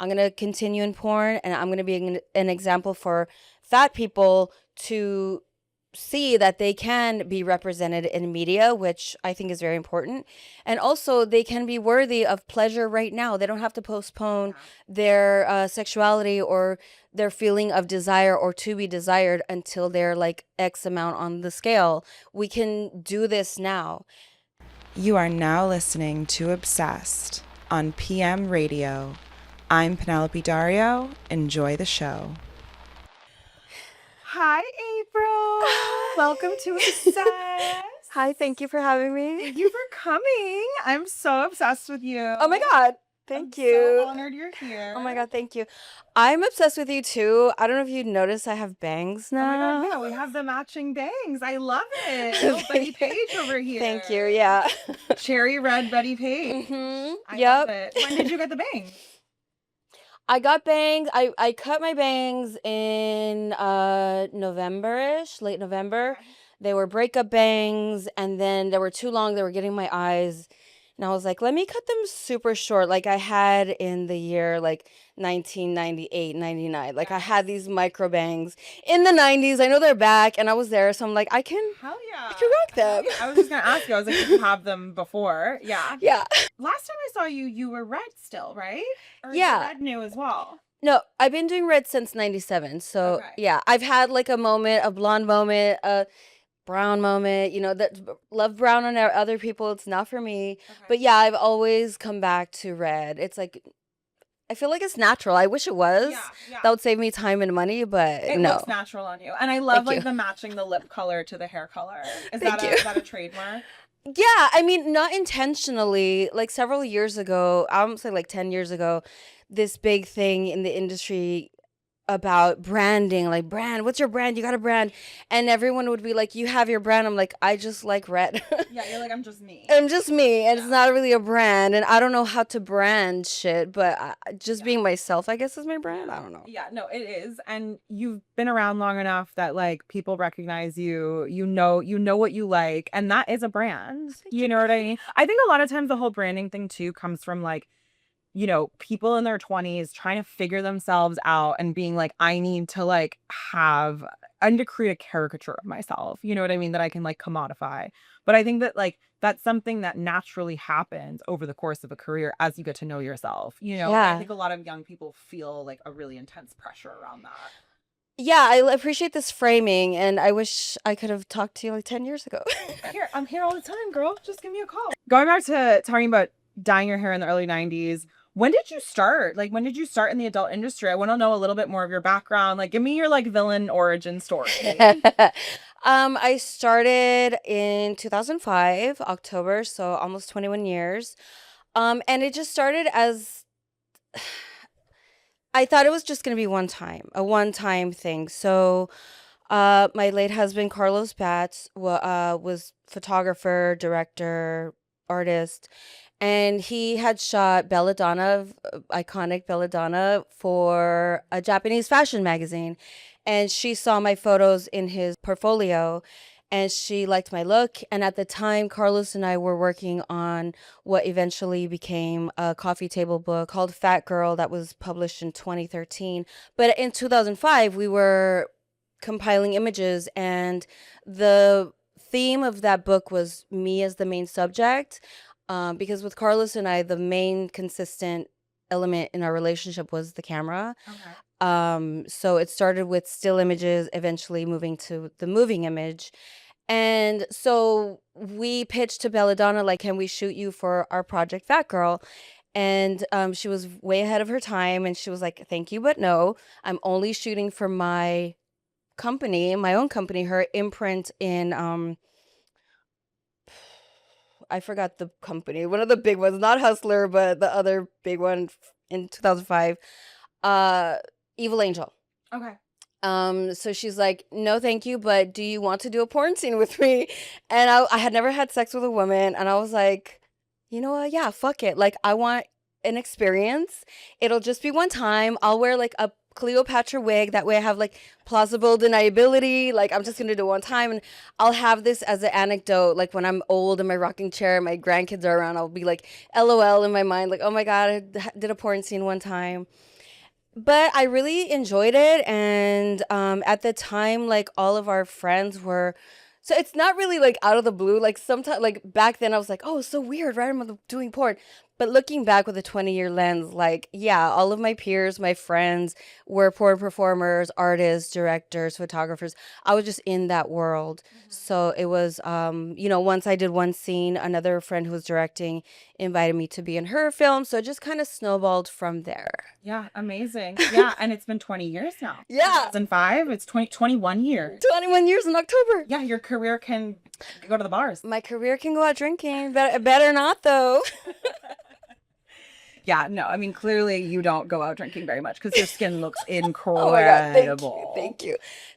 I'm going to continue in porn, and I'm going to be an example for fat people to see that they can be represented in media, which I think is very important. And also, they can be worthy of pleasure right now. They don't have to postpone their sexuality or their feeling of desire or to be desired until they're like X amount on the scale. We can do this now. You are now listening to Obsessed on PM Radio. I'm Penelope Dario. Enjoy the show. Hi, April. Welcome to Obsessed. Hi, thank you for having me. Thank you for coming. I'm so obsessed with you. Oh my God. Thank you. So honored you're here. Oh my God, thank you. I'm obsessed with you too. I don't know if you noticed I have bangs now. Oh my God, yeah, we have the matching bangs. I love it. Little Betty Page over here. Thank you, yeah. Cherry red Betty Page. Mm-hmm. I Yep. love it. When did you get the bangs? I got bangs. I cut my bangs in November-ish, late November. Okay. They were breakup bangs, and then they were too long. They were getting my eyes. And I was like, let me cut them super short, like I had in the year like 1998, 99. Like I had these micro bangs in the 90s. I know they're back, and I was there, so I'm like, I can Hell yeah. I can rock them. I was just gonna ask you. I was like, did you have them before? Yeah. Yeah. Last time I saw you, you were red still, right? Or Yeah. is red new as well? No, I've been doing red since 97. So Okay. yeah, I've had like a moment, a blonde moment, a brown moment, you know, that love brown on other people. It's not for me. Okay. But yeah, I've always come back to red. It's like, I feel like it's natural. I wish it was. Yeah. That would save me time and money, but It no. looks natural on you. And I love Thank like you. the matching the lip color to the hair color. Is Thank you. is that a trademark? Yeah, I mean, not intentionally. Like several years ago, I would say like 10 years ago, this big thing in the industry about branding, like brand, what's your brand? You got a brand. And everyone would be like, you have your brand. I'm like, I just like red. Yeah, you're like, I'm just me. I'm just me, and Yeah. it's not really a brand, and I don't know how to brand shit, but just being myself, I guess, is my brand. I don't know. Yeah, no, it is. And you've been around long enough that like people recognize you, you know what you like, and that is a brand. You know what I mean? I think a lot of times the whole branding thing too comes from like, you know, people in their 20s trying to figure themselves out and being like, I need to create a caricature of myself. You know what I mean? That I can like commodify. But I think that like that's something that naturally happens over the course of a career as you get to know yourself. You know, Yeah. I think a lot of young people feel like a really intense pressure around that. Yeah, I appreciate this framing, and I wish I could have talked to you like 10 years ago. I'm here all the time, girl. Just give me a call. Going back to talking about dyeing your hair in the early 90s, when did you start? Like, when did you start in the adult industry? I want to know a little bit more of your background. Like, give me your like villain origin story. I started in 2005, October, so almost 21 years. And it just started as I thought it was just going to be a one-time thing. So, my late husband, Carlos Batts, was photographer, director, artist, and he had shot Belladonna, iconic Belladonna, for a Japanese fashion magazine. And she saw my photos in his portfolio, and she liked my look. And at the time, Carlos and I were working on what eventually became a coffee table book called Fat Girl that was published in 2013. But in 2005, we were compiling images, and the theme of that book was me as the main subject. Because with Carlos and I, the main consistent element in our relationship was the camera. Okay. So it started with still images, eventually moving to the moving image. And so we pitched to Belladonna, like, can we shoot you for our project Fat Girl? And she was way ahead of her time, and she was like, thank you, but no. I'm only shooting for my own company, her imprint in I forgot the company, one of the big ones, not Hustler, but the other big one in 2005, Evil Angel. Okay. So she's like, no, thank you, but do you want to do a porn scene with me? And I had never had sex with a woman, and I was like, you know what? Yeah, fuck it. Like, I want an experience. It'll just be one time. I'll wear like a Cleopatra wig. That way I have like plausible deniability. Like I'm just gonna do it one time, and I'll have this as an anecdote. Like when I'm old in my rocking chair, my grandkids are around, I'll be like LOL in my mind, like, oh my God, did a porn scene one time. But I really enjoyed it, and at the time, like all of our friends were. So it's not really like out of the blue. Like sometimes, like back then, I was like, "Oh, it's so weird, right? I'm doing porn." But looking back with a 20-year lens, like yeah, all of my peers, my friends were porn performers, artists, directors, photographers. I was just in that world. So it was, once I did one scene, another friend who was directing invited me to be in her film. So it just kind of snowballed from there. Yeah, amazing. Yeah, and it's been 20 years now. Yeah. 2005, it's 21 years. 21 years in October. Yeah, your career can go to the bars. My career can go out drinking. Better not, though. Yeah, no, I mean, clearly you don't go out drinking very much because your skin looks incredible. Oh my God,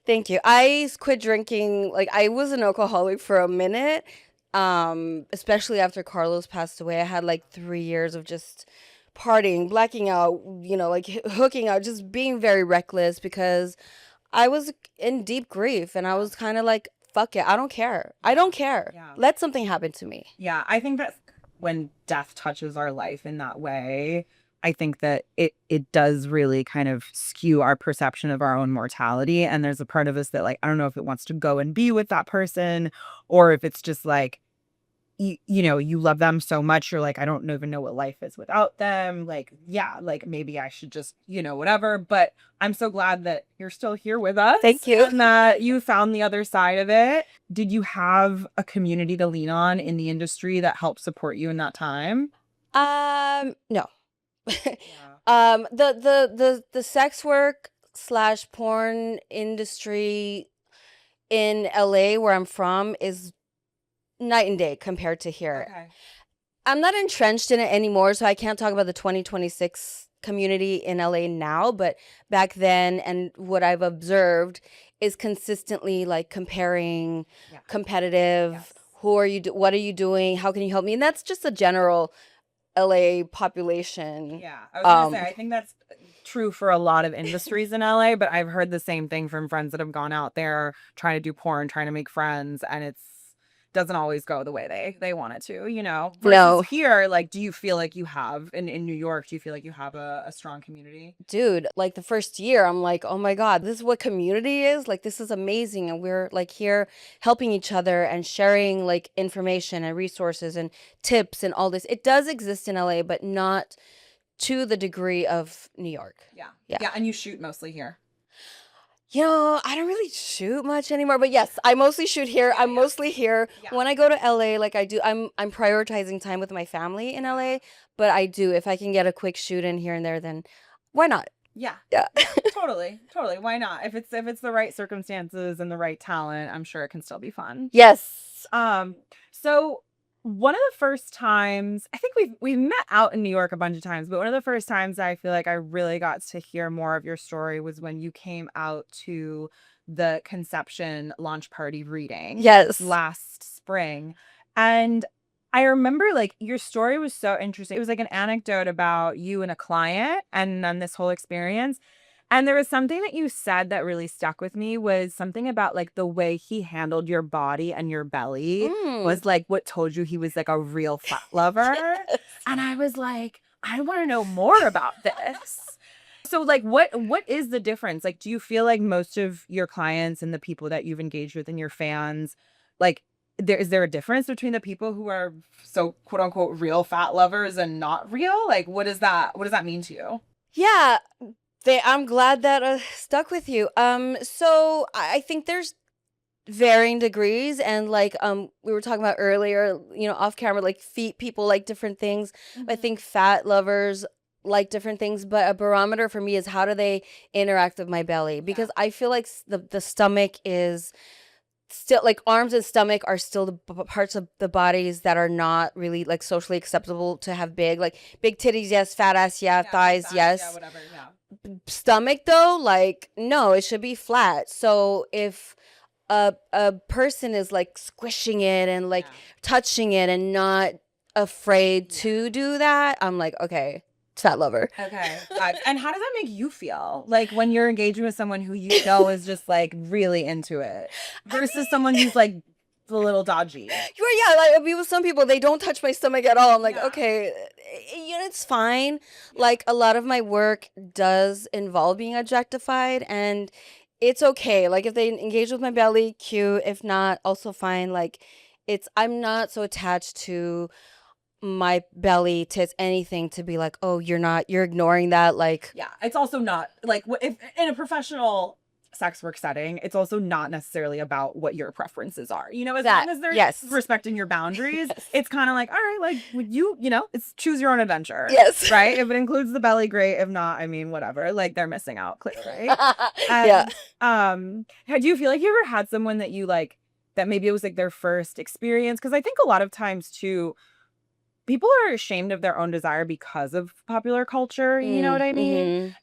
thank you. I quit drinking, like I was an alcoholic for a minute, especially after Carlos passed away. I had like 3 years of just partying, blacking out, like hooking out, just being very reckless because I was in deep grief and I was kind of like, fuck it, I don't care. I don't care. Yeah. Let something happen to me. Yeah, I think that when death touches our life in that way, I think that it does really kind of skew our perception of our own mortality. And there's a part of us that, like, I don't know if it wants to go and be with that person or if it's just like, you love them so much. You're like, I don't even know what life is without them. Like, yeah, like maybe I should just, whatever. But I'm so glad that you're still here with us. Thank you. And that you found the other side of it. Did you have a community to lean on in the industry that helped support you in that time? No. The sex work / porn industry in LA where I'm from is night and day compared to here. Okay. I'm not entrenched in it anymore, so I can't talk about the 2026 community in LA now, but back then and what I've observed is consistently like comparing, competitive, Yes. who are you what are you doing? How can you help me? And that's just a general LA population. Yeah, I was gonna say, I think that's true for a lot of industries in LA, but I've heard the same thing from friends that have gone out there trying to do porn, trying to make friends, and it's doesn't always go the way they want it to, Versus No. here, like, do you feel like you have in New York, do you feel like you have a strong community? Dude, like the first year, I'm like, oh my God, this is what community is. Like, this is amazing. And we're like here helping each other and sharing like information and resources and tips and all this. It does exist in LA, but not to the degree of New York. Yeah, and you shoot mostly here. I don't really shoot much anymore, but yes, I mostly shoot here. I'm mostly here. Yeah. When I go to LA, like I do, I'm prioritizing time with my family in LA, but I do, if I can get a quick shoot in here and there, then why not? Yeah. Yeah. Totally. Why not? If it's the right circumstances and the right talent, I'm sure it can still be fun. Yes. So one of the first times, I think we've met out in New York a bunch of times, but one of the first times I feel like I really got to hear more of your story was when you came out to the conception launch party reading. Yes. Last spring. And I remember like your story was so interesting. It was like an anecdote about you and a client and then this whole experience. And there was something that you said that really stuck with me was something about like the way he handled your body and your belly was like what told you he was like a real fat lover. Yes. And I was like, I want to know more about this. So like what is the difference? Like, do you feel like most of your clients and the people that you've engaged with and your fans, like is there a difference between the people who are so quote unquote real fat lovers and not real? Like what does that mean to you? Yeah. I'm glad that stuck with you. So I think there's varying degrees, and like we were talking about earlier, off camera, like people like different things. I think fat lovers like different things, but a barometer for me is how do they interact with my belly, because I feel like the stomach is still, like arms and stomach are still the parts of the bodies that are not really like socially acceptable to have big titties, yes, fat ass, thighs, yes, yeah, whatever, yeah. Stomach though, like no, it should be flat. So if a person is like squishing it and like touching it and not afraid to do that, I'm like, okay, fat lover. Okay. And how does that make you feel? Like when you're engaging with someone who you know is just like really into it versus someone who's like a little dodgy. Yeah, like I mean, with some people, they don't touch my stomach at all. I'm like, Yeah. okay, it's fine. Like a lot of my work does involve being objectified, and it's okay. Like if they engage with my belly, cute. If not, also fine. Like I'm not so attached to my belly, tits, anything to be like, oh, you're ignoring that. Like, Yeah, it's also not like if in a professional sex work setting, it's also not necessarily about what your preferences are. You know, as that. long as they're Yes. respecting your boundaries, Yes. it's kind of like, all right, like would you know, it's choose your own adventure. Yes. Right? If it includes the belly, great. If not, I mean, whatever. Like they're missing out, clearly. Yeah. And do you feel like you ever had someone that you like that maybe it was like their first experience? Because I think a lot of times too, people are ashamed of their own desire because of popular culture, you know what I mean? Mhm.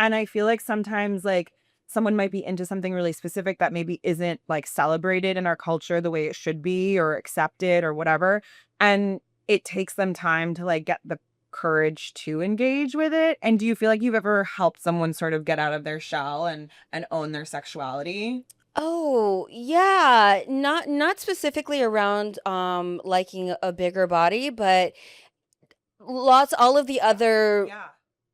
And I feel like sometimes like someone might be into something really specific that maybe isn't like celebrated in our culture the way it should be or accepted or whatever. And it takes them time to like get the courage to engage with it. And do you feel like you've ever helped someone sort of get out of their shell and own their sexuality? Oh, yeah. Not specifically around liking a bigger body, but all of the other Yeah.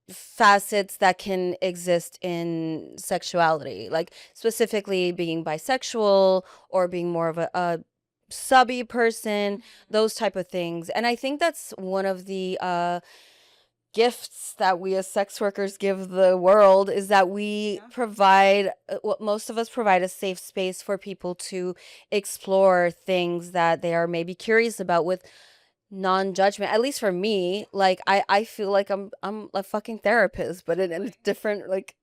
facets that can exist in sexuality, like specifically being bisexual or being more of a subby person, those type of things. And I think that's one of the gifts that we as sex workers give the world, is that we Yeah. provide what most of us provide, a safe space for people to explore things that they are maybe curious about with non-judgment. At least for me, like I feel like I'm a fucking therapist, but in a different like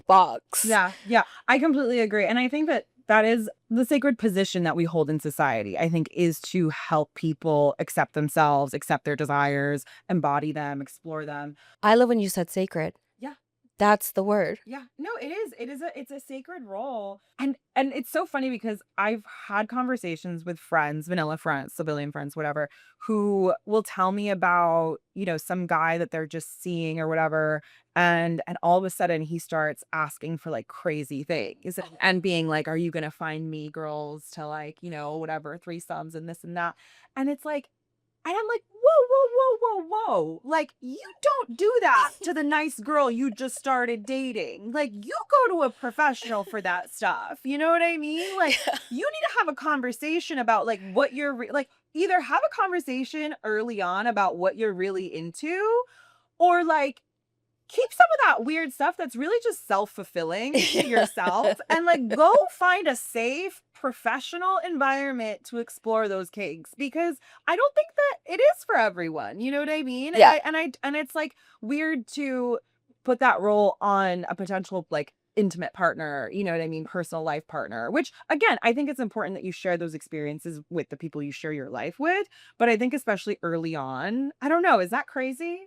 box. Yeah, yeah, I completely agree. And I think that that is the sacred position that we hold in society, I think, is to help people accept themselves, accept their desires, embody them, explore them. I love when you said sacred. Yeah. That's the word. Yeah. No, it is. It's a sacred role. And it's so funny because I've had conversations with friends, vanilla friends, civilian friends, whatever, who will tell me about, you know, some guy that they're just seeing or whatever. And all of a sudden he starts asking for like crazy things and being like, are you gonna find me girls to like, you know, whatever, threesomes and this and that. And it's like, and I'm like, whoa, whoa, whoa, whoa, whoa. Like, you don't do that to the nice girl you just started dating. Like, you go to a professional for that stuff. You know what I mean? Like, you need to have a conversation about, like, what you're, like, either have a conversation early on about what you're really into, or, like, keep some of that weird stuff that's really just self-fulfilling to yourself and like go find a safe professional environment to explore those kinks, because I don't think that it is for everyone. You know what I mean? Yeah. And it's like weird to put that role on a potential like intimate partner, you know what I mean, personal life partner, which again, I think it's important that you share those experiences with the people you share your life with, but I think especially early on, I don't know, is that crazy?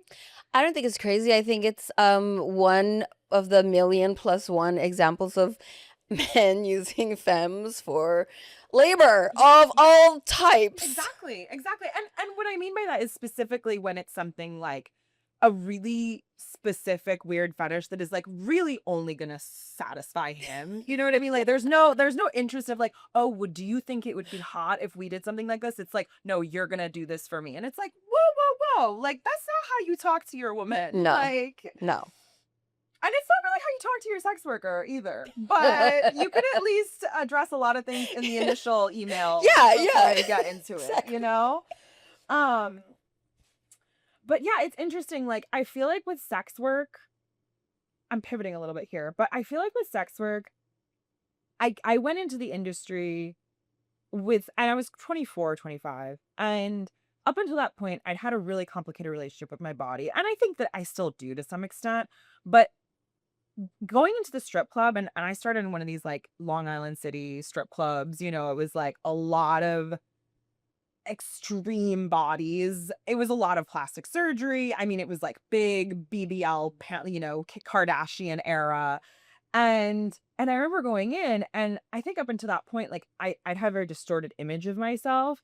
I don't think it's crazy. I think it's one of the million plus one examples of men using femmes for labor of all types. Exactly, exactly. And what I mean by that is specifically when it's something like a really specific weird fetish that is like really only gonna satisfy him. You know what I mean? Like there's no interest of like, oh, do you think it would be hot if we did something like this? It's like, no, you're gonna do this for me. And it's like, whoa, whoa, whoa. Like that's not how you talk to your woman. No. Like No. and it's not really how you talk to your sex worker either. But you could at least address a lot of things in the initial email. Yeah, before yeah. you get into it, Exactly. you know? Um, but yeah, it's interesting. Like, I feel like with sex work, I'm pivoting a little bit here, but I feel like with sex work, I went into the industry and I was 24, 25. And up until that point, I'd had a really complicated relationship with my body. And I think that I still do to some extent. But going into the strip club, and I started in one of these like Long Island City strip clubs, you know, it was like a lot of extreme bodies. It was a lot of plastic surgery. I mean, it was like big BBL, you know, Kardashian era. And I remember going in, and I think up until that point, like I'd have a very distorted image of myself.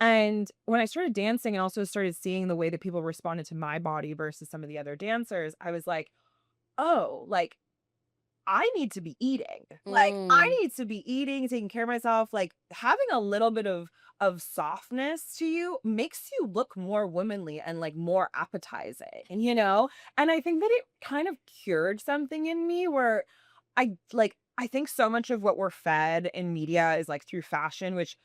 And when I started dancing and also started seeing the way that people responded to my body versus some of the other dancers, I was like, oh, like I need to be eating. Like I Mm, need to be eating, taking care of myself. Like having a little bit of softness to you makes you look more womanly and like more appetizing, And I think that it kind of cured something in me where I think so much of what we're fed in media is like through fashion, which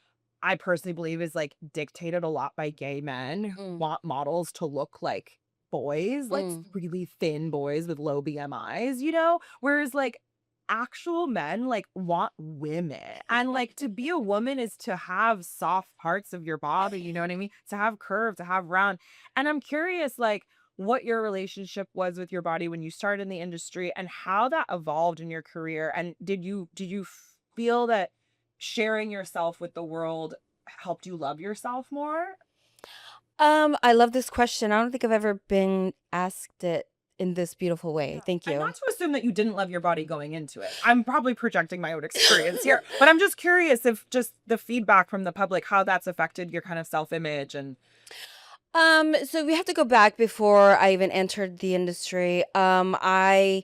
I personally believe is like dictated a lot by gay men who mm, want models to look like boys, like mm. really thin boys with low BMIs, Whereas like actual men like want women. And like to be a woman is to have soft parts of your body, you know what I mean? To have curve, to have round. And I'm curious, like, what your relationship was with your body when you started in the industry and how that evolved in your career. And did you feel that sharing yourself with the world helped you love yourself more? I love this question. I don't think I've ever been asked it in this beautiful way. Yeah. Thank And you. not to assume that you didn't love your body going into it. I'm probably projecting my own experience here, but I'm just curious if just the feedback from the public, how that's affected your kind of self-image and So we have to go back before I even entered the industry. I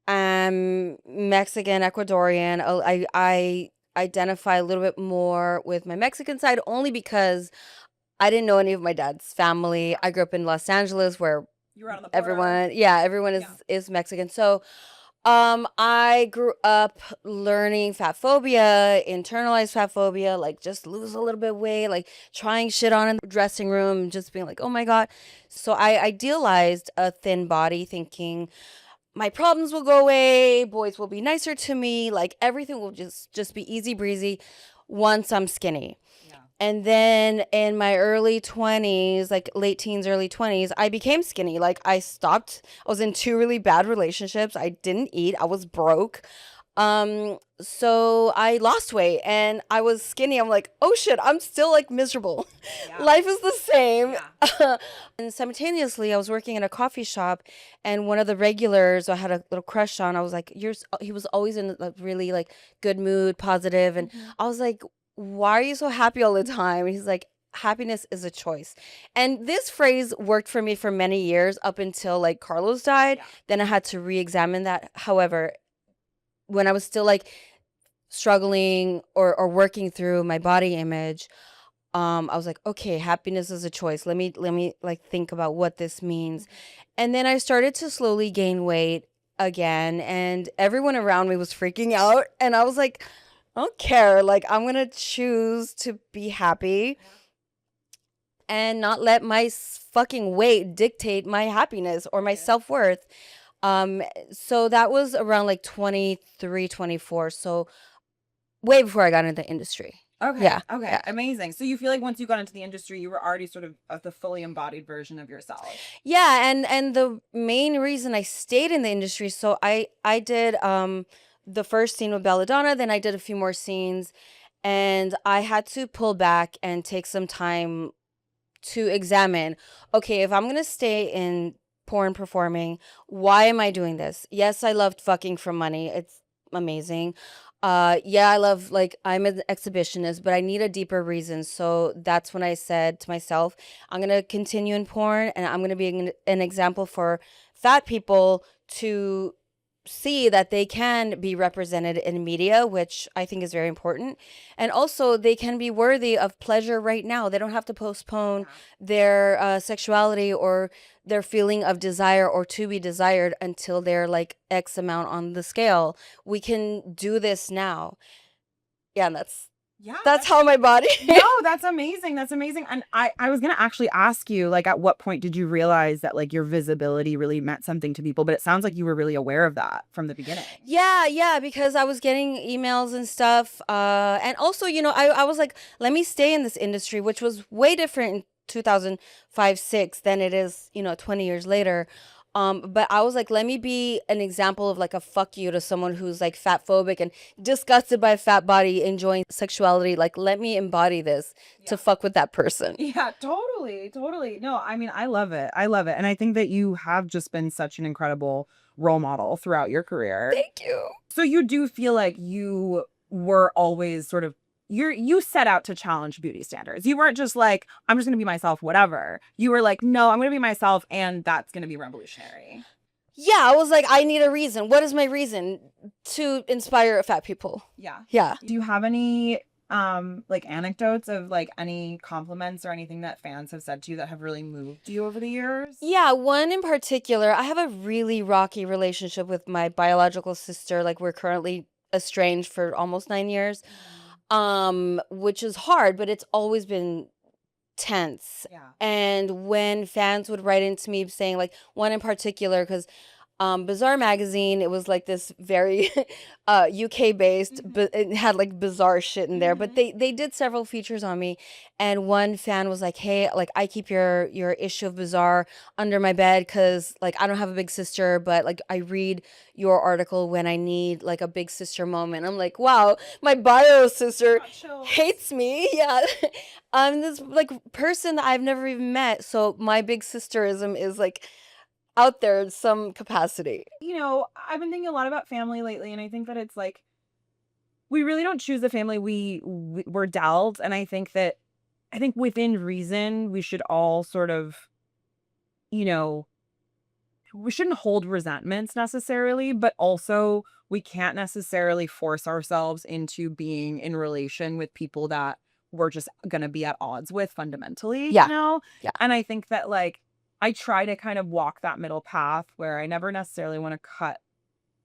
am Mexican, Ecuadorian. I identify a little bit more with my Mexican side only because I didn't know any of my dad's family. I grew up in Los Angeles where you were on the border. everyone Yeah. is Mexican. So I grew up learning fat phobia, internalized fat phobia, like just lose a little bit of weight, like trying shit on in the dressing room, just being like, oh my God. So I idealized a thin body, thinking my problems will go away, boys will be nicer to me, like everything will just be easy breezy once I'm skinny. Yeah. And then in my early 20s, like late teens, early 20s, I became skinny. Like I stopped. I was in two really bad relationships. I didn't eat. I was broke. So I lost weight and I was skinny. I'm like, "Oh shit, I'm still like miserable. Yeah. Life is the same." Yeah. And simultaneously, I was working in a coffee shop and one of the regulars I had a little crush on, I was like, he was always in a really like good mood, positive, and Mhm. I was like, why are you so happy all the time? And he's like, happiness is a choice. And this phrase worked for me for many years up until like Carlos died. Yeah. Then I had to re-examine that. However, when I was still like struggling or working through my body image, I was like, okay, happiness is a choice. Let me like think about what this means. And then I started to slowly gain weight again, and everyone around me was freaking out. And I was like, I don't care. Like, I'm gonna choose to be happy and not let my fucking weight dictate my happiness or my Right. self-worth. So that was around like 23, 24. So way before I got into the industry. Okay. Yeah. Okay. Yeah. Amazing. So you feel like once you got into the industry, you were already sort of the fully embodied version of yourself. Yeah, and the main reason I stayed in the industry, so I did the first scene with Belladonna, then I did a few more scenes, and I had to pull back and take some time to examine, okay, if I'm gonna stay in porn performing, why am I doing this? Yes, I loved fucking for money. It's amazing. Yeah, I love like I'm an exhibitionist, but I need a deeper reason. So that's when I said to myself, I'm gonna continue in porn and I'm gonna be an example for fat people to see that they can be represented in media, which I think is very important. And also, they can be worthy of pleasure right now. They don't have to postpone Yeah. their sexuality or their feeling of desire or to be desired until they're like X amount on the scale. We can do this now. Yeah, and Yeah. that's how my body. No, that's amazing. That's amazing. And I was gonna actually ask you, like, at what point did you realize that like your visibility really meant something to people? But it sounds like you were really aware of that from the beginning. Yeah, because I was getting emails and stuff. And also, I was like, let me stay in this industry, which was way different in 2005, 6 than it is, 20 years later. But I was like, let me be an example of like a fuck you to someone who's like fat phobic and disgusted by a fat body, enjoying sexuality. Like, let me embody this to Yeah. fuck with that person. Yeah, totally, totally. No, I mean, I love it. I love it. And I think that you have just been such an incredible role model throughout your career. Thank you. So you do feel like you were always sort of, you set out to challenge beauty standards. You weren't just like, I'm just going to be myself, whatever. You were like, no, I'm going to be myself, and that's going to be revolutionary. Yeah, I was like, I need a reason. What is my reason to inspire fat people? Yeah. Yeah. Do you have any like anecdotes of like any compliments or anything that fans have said to you that have really moved you over the years? Yeah, one in particular. I have a really rocky relationship with my biological sister. Like, we're currently estranged for almost 9 years. Which is hard, but it's always been tense. Yeah. And when fans would write into me saying, like, one in particular, because Bizarre magazine, it was like this very UK based, but it had like bizarre shit in there. But they did several features on me, and one fan was like, "Hey, like, I keep your issue of Bizarre under my bed because like I don't have a big sister, but like I read your article when I need like a big sister moment." I'm like, "Wow, my bio sister hates me." Yeah. I'm this like person that I've never even met, so my big sisterism is like out there in some capacity. You know, I've been thinking a lot about family lately, and I think that it's like we really don't choose the family we're dealt, and I think within reason we should all sort of, you know, we shouldn't hold resentments necessarily, but also we can't necessarily force ourselves into being in relation with people that we're just gonna be at odds with fundamentally, Yeah. you know? Yeah. And I think that like I try to kind of walk that middle path where I never necessarily want to cut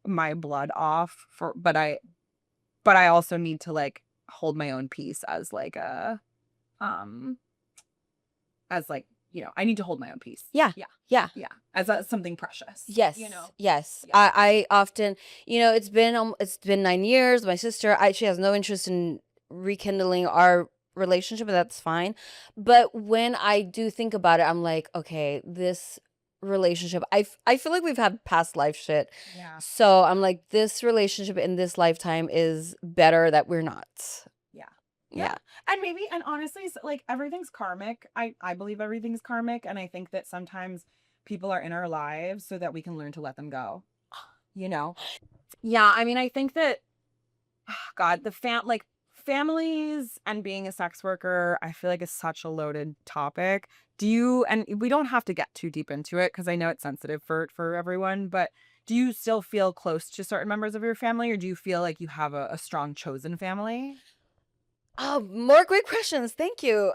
my blood off but I also need to like hold my own peace as like um I need to hold my own peace. Yeah. Yeah. Yeah. Yeah. As something precious. Yes. You know. Yes. Yeah. I often, it's been 9 years. My sister, she has no interest in rekindling our relationship, and that's fine. But when I do think about it, I'm like, okay, this relationship, I feel like we've had past life shit. Yeah. So I'm like, this relationship in this lifetime is better that we're not. Yeah. Yeah. And honestly, like everything's karmic. I believe everything's karmic. And I think that sometimes people are in our lives so that we can learn to let them go. You know? Yeah. I mean, I think that, God, families and being a sex worker, I feel like is such a loaded topic. And we don't have to get too deep into it because I know it's sensitive for everyone, but do you still feel close to certain members of your family, or do you feel like you have a strong chosen family? Oh, more great questions. Thank you.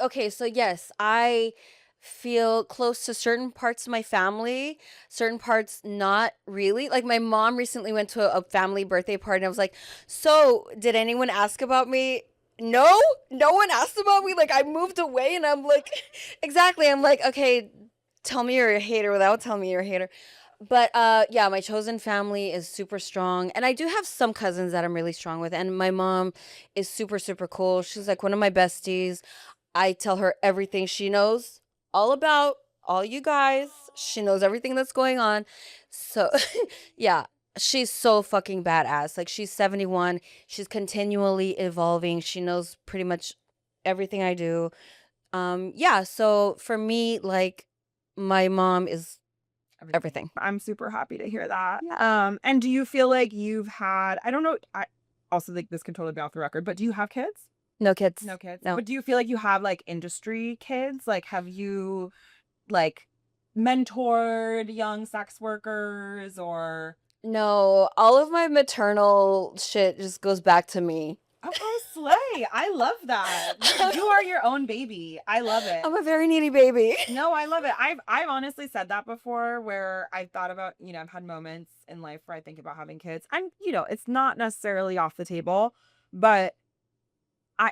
Okay, so yes, I feel close to certain parts of my family, certain parts not really. Like, my mom recently went to a family birthday party, and I was like, "So, did anyone ask about me?" No, no one asked about me. Like, I moved away, and I'm like, exactly. I'm like, okay, tell me you're a hater without telling me you're a hater. But yeah, my chosen family is super strong, and I do have some cousins that I'm really strong with, and my mom is super super cool. She's like one of my besties. I tell her everything. She knows all about all you guys. She knows everything that's going on. So yeah, she's so fucking badass. Like, she's 71. She's continually evolving. She knows pretty much everything I do. Yeah, so for me, like, my mom is everything. I'm super happy to hear that. Yeah. And do you feel like you've had, I don't know, I also think this can totally be off the record, but do you have kids? No kids. No kids. No. But do you feel like you have like industry kids? Like, have you like mentored young sex workers or? No, all of my maternal shit just goes back to me. Oh, slay. I love that. You are your own baby. I love it. I'm a very needy baby. No, I love it. I've honestly said that before where I've thought about, I've had moments in life where I think about having kids. And, it's not necessarily off the table, but I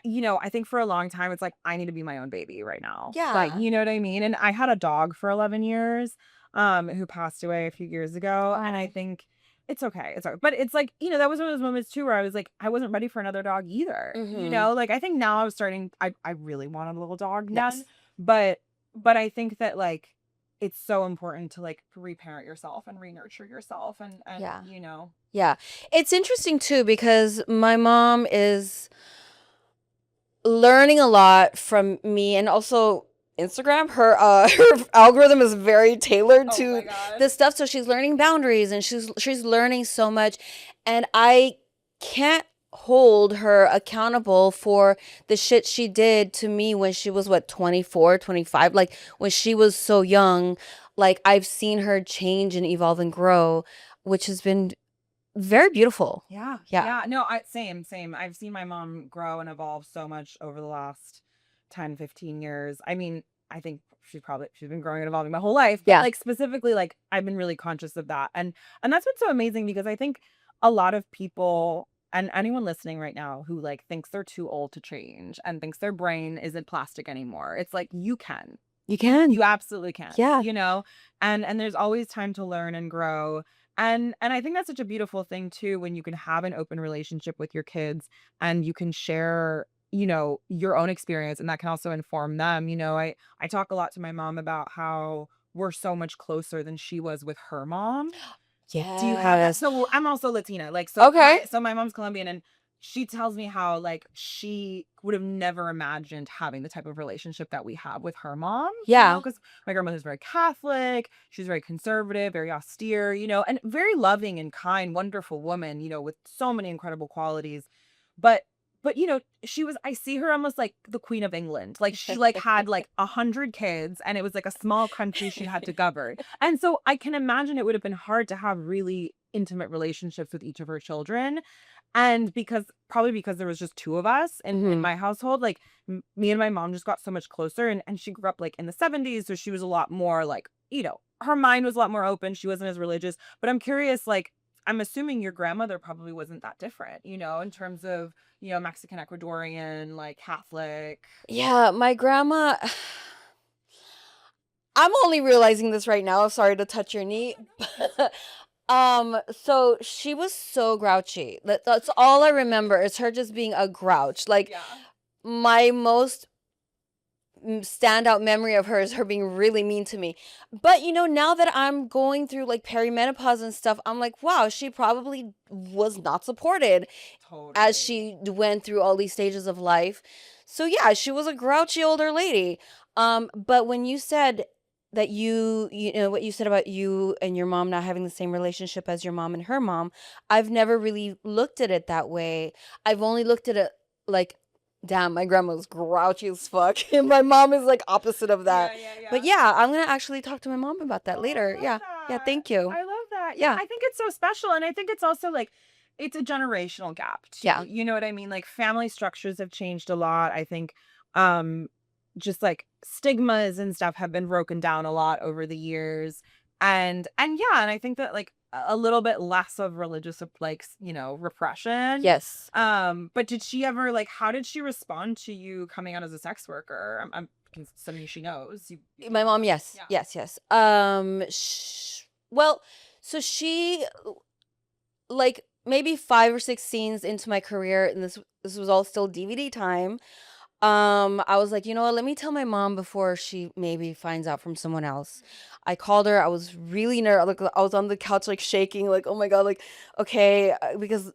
think for a long time it's like I need to be my own baby right now. Yeah. Like, you know what I mean? And I had a dog for 11 years, who passed away a few years ago. And I think it's okay. It's okay. But it's like, that was one of those moments too where I was like, I wasn't ready for another dog either. Like, I think now I really want a little dog now. Yes. But I think that like it's so important to like reparent yourself and re-nurture yourself and Yeah. Yeah. It's interesting too because my mom is learning a lot from me, and also Instagram. Her her algorithm is very tailored to this stuff, so she's learning boundaries, and she's learning so much, and I can't hold her accountable for the shit she did to me when she was what, 24, 25, like when she was so young. Like I've seen her change and evolve and grow, which has been very beautiful. Yeah. Yeah. Yeah. No, same. I've seen my mom grow and evolve so much over the last 10, 15 years. I mean, I think she's been growing and evolving my whole life, but Yeah. like specifically, like I've been really conscious of that. And that's what's so amazing, because I think a lot of people and anyone listening right now who like thinks they're too old to change and thinks their brain isn't plastic anymore. It's like you can. You can. You absolutely can. Yeah. You know, and there's always time to learn and grow. And I think that's such a beautiful thing too, when you can have an open relationship with your kids and you can share, you know, your own experience, and that can also inform them. You know, I talk a lot to my mom about how we're so much closer than she was with her mom. Do you have that? Yes. So I'm also Latina. Like, so Okay. my mom's Colombian, and she tells me how like she would have never imagined having the type of relationship that we have with her mom. Yeah. Because my grandmother's very Catholic. She's very conservative, very austere, you know, and very loving and kind, wonderful woman, you know, with so many incredible qualities. But you know, I see her almost like the Queen of England. Like she like had like 100 kids, and it was like a small country she had to govern. And so I can imagine it would have been hard to have really intimate relationships with each of her children. And probably because there was just two of us in my household, like me and my mom just got so much closer, and she grew up like in the 70s. So she was a lot more like, you know, her mind was a lot more open. She wasn't as religious, but I'm curious, like, I'm assuming your grandmother probably wasn't that different, you know, in terms of, you know, Mexican, Ecuadorian, like Catholic. Yeah, my grandma. I'm only realizing this right now. Sorry to touch your knee. So she was so grouchy. That's all I remember is her just being a grouch. Like Yeah. my most standout memory of her is her being really mean to me. But you know, now that I'm going through like perimenopause and stuff, I'm like, wow, she probably was not supported Totally. as she went through all these stages of life. So yeah, she was a grouchy older lady. But when you said that you know what you said about you and your mom not having the same relationship as your mom and her mom, I've never really looked at it that way. I've only looked at it like, damn, my grandma's grouchy as fuck, and my mom is like opposite of that. But yeah, I'm gonna actually talk to my mom about that later. Yeah, yeah, thank you. I love that. Yeah. I think it's so special. And I think it's also like, it's a generational gap too. Yeah. You know what I mean? Like family structures have changed a lot. I think um just like stigmas and stuff have been broken down a lot over the years. And yeah, and I think that like a little bit less of religious like, you know, repression. Yes. But did she ever like, how did she respond to you coming out as a sex worker? I'm something she knows. My mom, yes. Yeah. Yes. Well, so she, like maybe 5 or 6 scenes into my career, and this was all still DVD time. I was like, you know what? Let me tell my mom before she maybe finds out from someone else. I called her. I was really nervous. Like, I was on the couch, like shaking, like, oh my God, like, okay, because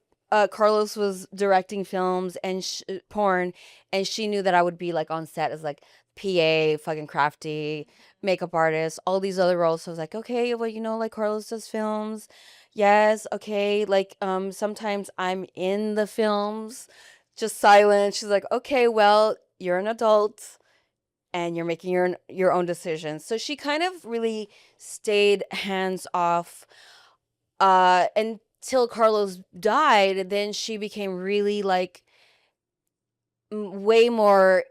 Carlos was directing films and porn, and she knew that I would be like on set as like PA, fucking crafty, makeup artist, all these other roles. So I was like, okay, well, you know, like Carlos does films. Yes, okay. Like, sometimes I'm in the films, just silent. She's like, okay, well, you're an adult and you're making your own decisions. So she kind of really stayed hands off until Carlos died. Then she became really like way more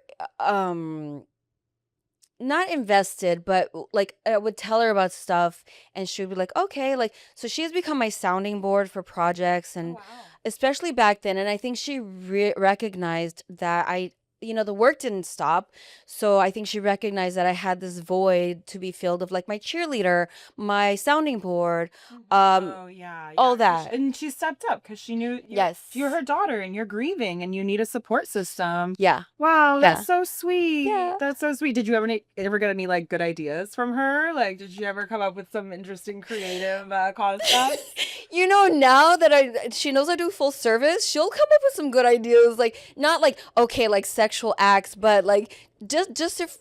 not invested, but like I would tell her about stuff and she would be like, okay, like, so she has become my sounding board for projects, and Wow. especially back then. And I think she recognized that you know, the work didn't stop. So I think she recognized that I had this void to be filled of like my cheerleader, my sounding board, Oh yeah, all 'cause that. and she stepped up because she knew Yes. you're her daughter and you're grieving and you need a support system. Yeah. Wow, that's Yeah. so sweet. Yeah. That's so sweet. Did you ever get any like good ideas from her? Like, did she ever come up with some interesting creative concepts? You know, now that she knows I do full service, she'll come up with some good ideas. Like, not like, okay, like sexual acts, but like just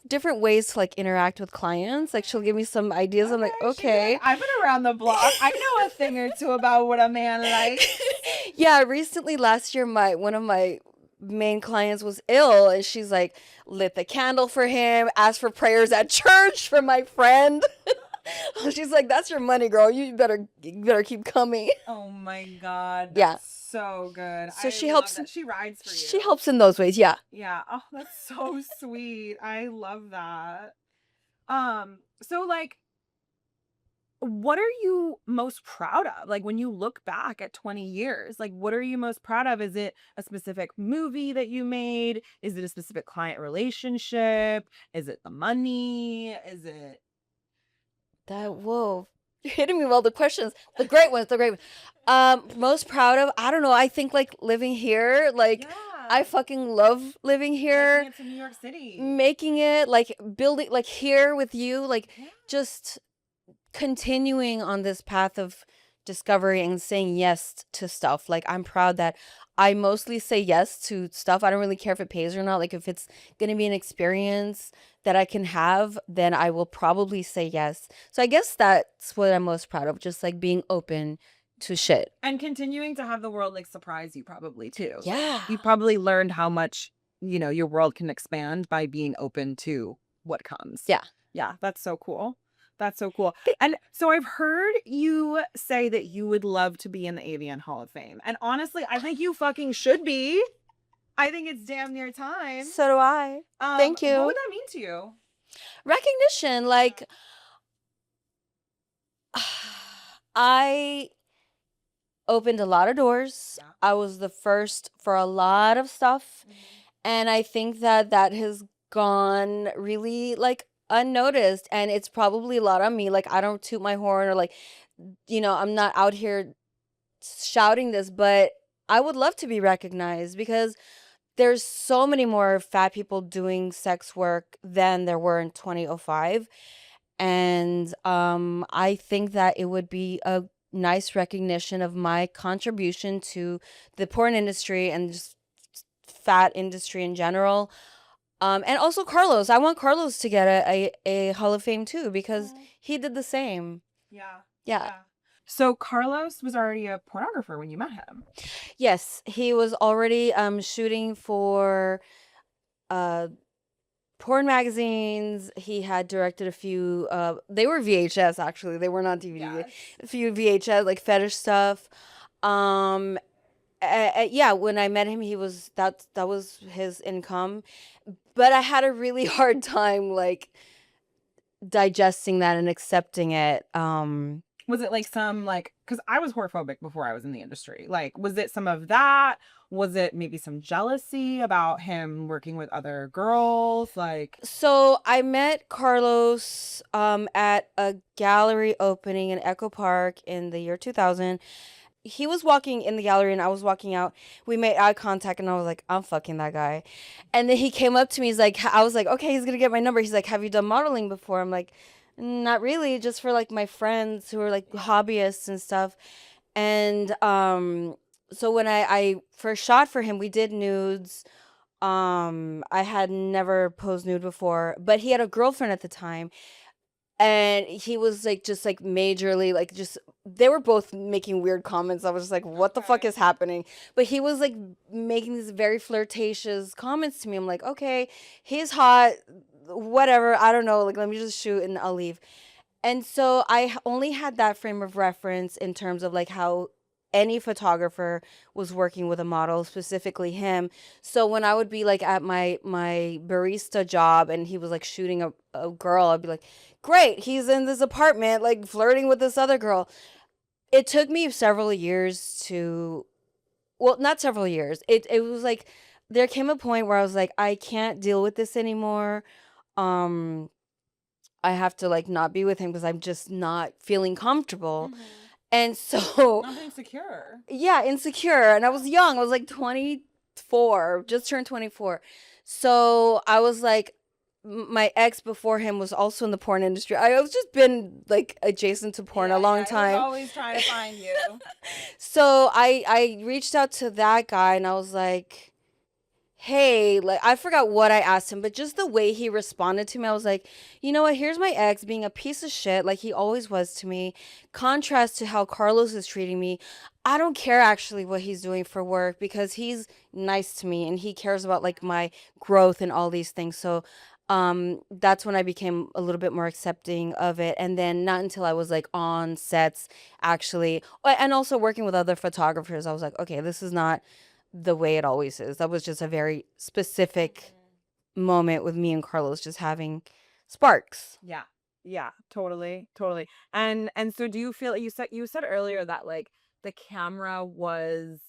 different ways to like interact with clients. Like, she'll give me some ideas. I'm like, okay. I've been around the block. I know a thing or two about what a man likes. Yeah, recently last year one of my main clients was ill and she's like lit the candle for him, asked for prayers at church for my friend. She's like, "That's your money, girl. You better keep coming." Oh my God, Yeah. that's so good. So I she love helps that. She rides for she you. helps in those ways. Yeah. Yeah. Oh, that's so sweet. I love that. So like, what are you most proud of? Like when you look back at 20 years, like what are you most proud of? Is it a specific movie that you made? Is it a specific client relationship? Is it the money? Is it Whoa. You're hitting me with all the questions. The great ones, the great ones. Most proud of, I don't know, I think like living here, like I fucking love living here. making it to New York City? Making it, like building, like here with you, like just continuing on this path of discovery and saying yes to stuff. Like I'm proud that I mostly say yes to stuff. I don't really care if it pays or not. Like if it's going to be an experience that I can have, then I will probably say yes. So I guess that's what I'm most proud of, just like being open to shit. And continuing to have the world like surprise you probably too. Yeah. You probably learned how much, your world can expand by being open to what comes. Yeah. Yeah, that's so cool. That's so cool. And so I've heard you say that you would love to be in the AVN Hall of Fame. And honestly, I think you fucking should be. I think it's damn near time. So do I. Thank you. What would that mean to you? Recognition, like I opened a lot of doors. Yeah. I was the first for a lot of stuff. And I think that has gone really like unnoticed. And it's probably a lot on me. Like I don't toot my horn or like, I'm not out here shouting this, but I would love to be recognized because there's so many more fat people doing sex work than there were in 2005. And I think that it would be a nice recognition of my contribution to the porn industry and just fat industry in general. And also Carlos. I want Carlos to get a Hall of Fame too because he did the same. Yeah. So Carlos was already a pornographer when you met him. Yes, he was already shooting for porn magazines. He had directed a few they were VHS actually. They were not DVD. Yes. A few VHS like fetish stuff. Yeah, when I met him that was his income. But I had a really hard time like digesting that and accepting it. Was it like some because I was whorephobic before I was in the industry. Like, was it some of that? Was it maybe some jealousy about him working with other girls? Like, So I met Carlos at a gallery opening in Echo Park in the year 2000. He was walking in the gallery and I was walking out. We made eye contact and I was like, I'm fucking that guy. And then he came up to me. I was like, okay, he's going to get my number. He's like, have you done modeling before? I'm like, not really, just for like my friends who are like hobbyists and stuff. And so when I first shot for him, we did nudes. I had never posed nude before, but he had a girlfriend at the time. And he was like just like majorly like just they were both making weird comments. I was just like, what the fuck is happening? But he was like making these very flirtatious comments to me. I'm like, okay, he's hot, whatever. I don't know. Like, let me just shoot and I'll leave. And so I only had that frame of reference in terms of like how any photographer was working with a model, specifically him. So when I would be like at my barista job and he was like shooting a girl, I'd be like, great, he's in this apartment like flirting with this other girl. It took me several years not several years. It was like there came a point where I was like, I can't deal with this anymore. I have to like not be with him because I'm just not feeling comfortable. And so not insecure. Yeah, insecure. And I was young. I was like 24, just turned 24. So I was like, my ex before him was also in the porn industry. I was just been like adjacent to porn a long time. I was always trying to find you. So I reached out to that guy and I was like, hey, like I forgot what I asked him, but just the way he responded to me, I was like, you know what? Here's my ex being a piece of shit, like he always was to me. Contrast to how Carlos is treating me. I don't care actually what he's doing for work because he's nice to me and he cares about like my growth and all these things. So that's when I became a little bit more accepting of it. And then not until I was like on sets actually, and also working with other photographers, I was like, okay, this is not the way it always is. That was just a very specific moment with me and Carlos just having sparks. Yeah. Yeah, totally, totally. And so do you feel you said earlier that like the camera was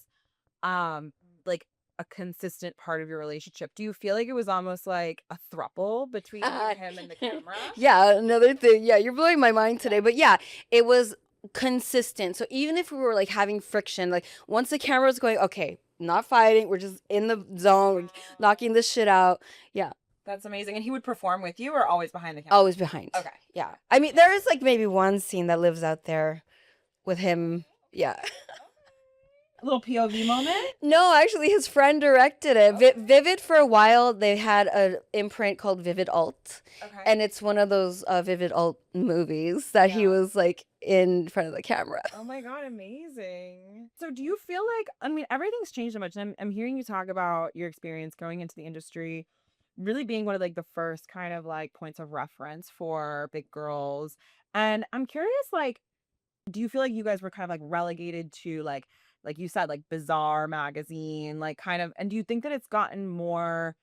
like a consistent part of your relationship. Do you feel like it was almost like a throuple between you, him, and the camera? Yeah, another thing. Yeah, you're blowing my mind today. But yeah, it was consistent. So even if we were like having friction, like once the camera was going, okay, not fighting, we're just in the zone, we're knocking this shit out. Yeah, That's amazing. And he would perform with you or always behind the camera? always behind. Okay. Yeah. I mean, there is like maybe one scene that lives out there with him. Yeah. A little POV moment? No, actually, his friend directed it. Vivid for a while, they had an imprint called Vivid Alt, Okay. and it's one of those Vivid Alt movies that he Yeah. was like in front of the camera. Oh my God, amazing. So do you feel like, I mean, everything's changed so much. And I'm hearing you talk about your experience going into the industry, really being one of like the first kind of like points of reference for big girls. And I'm curious, like, do you feel like you guys were kind of like relegated to like you said, like Bizarre magazine, like kind of, and do you think that it's gotten more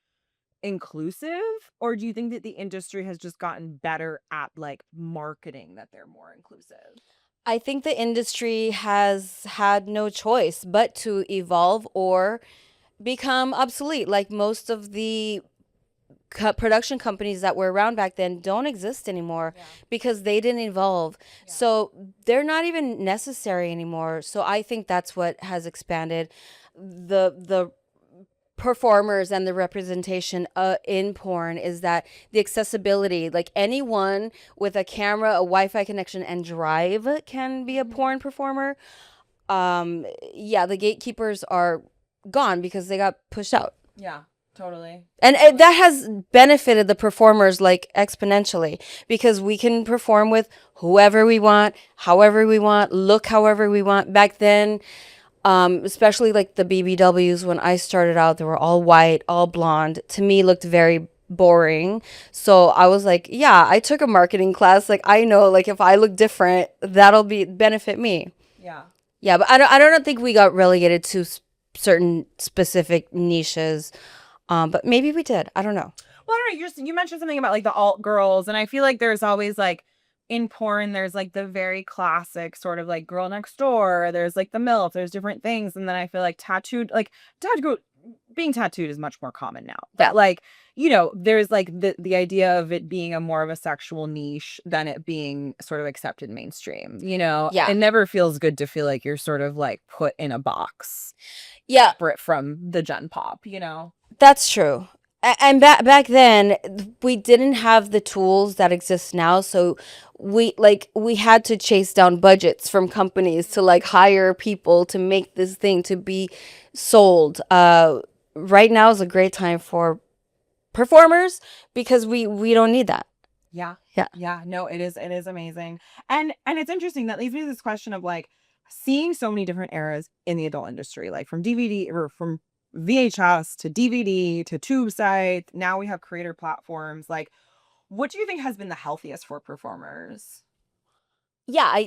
inclusive, or do you think that the industry has just gotten better at like marketing that they're more inclusive? I think the industry has had no choice but to evolve or become obsolete. Like most of the production companies that were around back then don't exist anymore because they didn't evolve. So they're not even necessary anymore. So I think that's what has expanded the performers and the representation in porn is that the accessibility, like anyone with a camera, a Wi-Fi connection, and drive can be a porn performer. Yeah, the gatekeepers are gone because they got pushed out. Yeah, totally. And that has benefited the performers like exponentially because we can perform with whoever we want, however we want, look however we want. Back then, especially like the BBWs when I started out, they were all white, all blonde. To me, looked very boring. So I was like, yeah, I took a marketing class. Like I know, like if I look different, that'll be benefit me. Yeah. Yeah, but I don't think we got relegated to certain specific niches. But maybe we did. I don't know. Well, I don't know. You mentioned something about like the alt girls, and I feel like there's always like in porn, there's like the very classic sort of like girl next door. There's like the MILF. There's different things, and then I feel like being tattooed is much more common now. Yeah. But like there's like the idea of it being a more of a sexual niche than it being sort of accepted mainstream. Yeah. It never feels good to feel like you're sort of like put in a box. Yeah, Separate from the gen pop. that's true. And back then, we didn't have the tools that exist now, so we had to chase down budgets from companies to like hire people to make this thing to be sold. Right now is a great time for performers because we don't need that. Yeah. Yeah. Yeah. No, it is amazing. And it's interesting that leads me to this question of like seeing so many different eras in the adult industry, like from DVD or from VHS to DVD to tube sites. Now we have creator platforms. Like, what do you think has been the healthiest for performers? Yeah,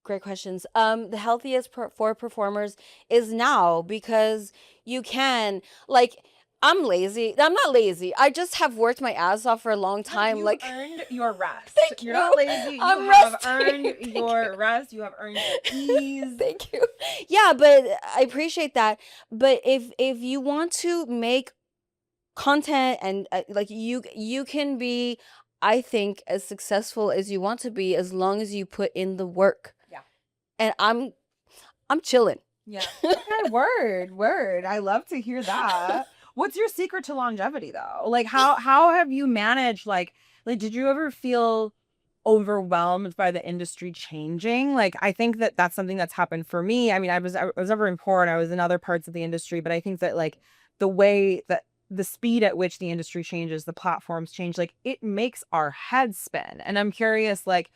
great questions. The healthiest for performers is now because you can like. I'm lazy. I'm not lazy. I just have worked my ass off for a long time. You've like earned your rest. Thank You're you. not lazy. You I'm have resting. earned Thank your rest. You have earned your ease. Thank you. Yeah, but I appreciate that. But if you want to make content and like you can be, I think, as successful as you want to be as long as you put in the work. Yeah. And I'm chilling. Yeah. Okay, word. I love to hear that. What's your secret to longevity though? Like how have you managed like did you ever feel overwhelmed by the industry changing? Like I think that's something that's happened for me. I mean, I was never in porn. I was in other parts of the industry, but I think that like the way that the speed at which the industry changes, the platforms change, like it makes our heads spin. And I'm curious, like,